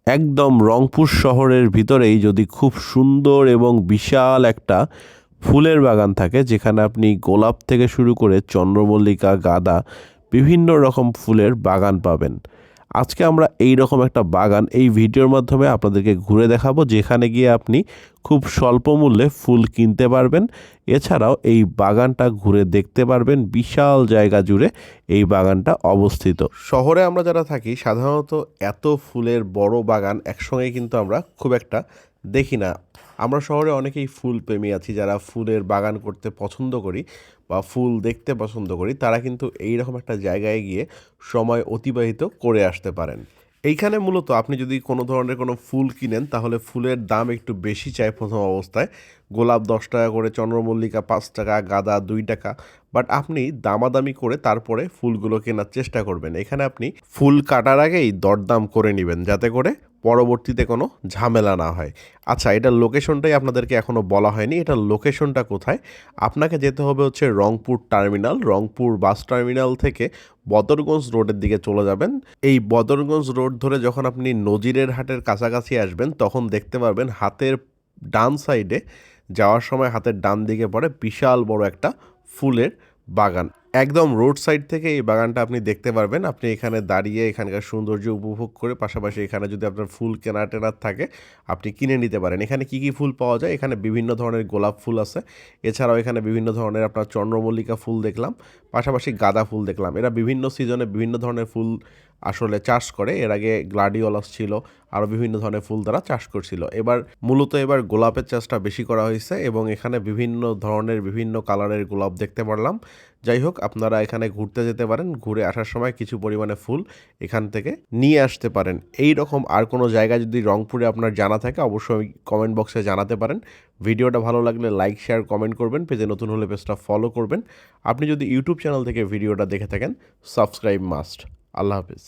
একদম রংপুর শহরের ভিতরেই যদি খুব সুন্দর এবং বিশাল একটা ফুলের বাগান থাকে, যেখানে আপনি গোলাপ থেকে শুরু করে চন্দ্রমল্লিকা, গাঁদা, বিভিন্ন রকম ফুলের বাগান পাবেন। আজকে আমরা এই রকম একটা বাগান এই ভিডিওর মাধ্যমে আপনাদেরকে ঘুরে দেখাবো, যেখানে গিয়ে আপনি খুব স্বল্প মূল্যে ফুল কিনতে পারবেন। এছাড়াও এই বাগানটা ঘুরে দেখতে পারবেন। বিশাল জায়গা জুড়ে এই বাগানটা অবস্থিত। শহরে আমরা যারা থাকি সাধারণত এত ফুলের বড় বাগান একসঙ্গে কিন্তু আমরা খুব একটা দেখি না। আমরা শহরে অনেকেই ফুল প্রেমী আছি, যারা ফুলের বাগান করতে পছন্দ করি বা ফুল দেখতে পছন্দ করি, তারা কিন্তু এই রকম একটা জায়গায় গিয়ে সময় অতিবাহিত করে আসতে পারেন। এইখানে মূলত আপনি যদি কোনো ধরনের কোনো ফুল কিনেন, তাহলে ফুলের দাম একটু বেশি চায় প্রথম অবস্থায়। গোলাপ 10 টাকা করে, চন্দ্রমল্লিকা 5 টাকা, গাঁদা 2 টাকা। বাট আপনি দামাদামি করে তারপরে ফুলগুলো কেনার চেষ্টা করবেন। এখানে আপনি ফুল কাটার আগেই দরদাম করে নেবেন, যাতে করে পরবর্তীতে কোনো ঝামেলা না হয়। আচ্ছা, এটার লোকেশনটাই আপনাদেরকে এখনও বলা হয়নি। এটার লোকেশনটা কোথায়? আপনাকে যেতে হবে হচ্ছে Rangpur terminal. Rangpur bus terminal থেকে বদরগঞ্জ রোডের দিকে চলে যাবেন। এই বদরগঞ্জ রোড ধরে যখন আপনি নজিরের হাটের কাছাকাছি আসবেন, তখন দেখতে পারবেন হাতের ডান সাইডে যাওয়ার সময় হাতের ডান দিকে পড়ে বিশাল বড় একটা ফুলের বাগান। একদম রোড সাইড থেকে এই বাগানটা আপনি দেখতে পারবেন। আপনি এখানে দাঁড়িয়ে এখানকার সৌন্দর্য উপভোগ করে, পাশাপাশি এখানে যদি আপনার ফুল কেনার থাকে আপনি কিনে নিতে পারেন। এখানে কি কি ফুল পাওয়া যায়? এখানে বিভিন্ন ধরনের গোলাপ ফুল আছে। এছাড়াও এখানে বিভিন্ন ধরনের আপনার চন্দ্রমল্লিকা ফুল দেখলাম, পাশাপাশি গাঁদা ফুল দেখলাম। এরা বিভিন্ন সিজনে বিভিন্ন ধরনের ফুল আসলে চাষ করে। এর আগে গ্লাডিওলাস ছিল, আরও বিভিন্ন ধরনের ফুল তারা চাষ করছিল। এবার গোলাপের চাষটা বেশি করা হয়েছে এবং এখানে বিভিন্ন ধরনের বিভিন্ন কালারের গোলাপ দেখতে পারলাম। যাই হোক, আপনারা এখানে ঘুরতে যেতে পারেন। ঘুরে আসার সময় কিছু পরিমাণে ফুল এখান থেকে নিয়ে আসতে পারেন। এই রকম আর কোনো জায়গা যদি রংপুরে আপনার জানা থাকে, অবশ্যই কমেন্ট বক্সে জানাতে পারেন। ভিডিওটা ভালো লাগলে লাইক, শেয়ার, কমেন্ট করবেন। পেজে নতুন হলে পেজটা ফলো করবেন। আপনি যদি ইউটিউব চ্যানেল থেকে ভিডিওটা দেখে থাকেন, সাবস্ক্রাইব মাস্ট। আল্লাহ হাফিজ।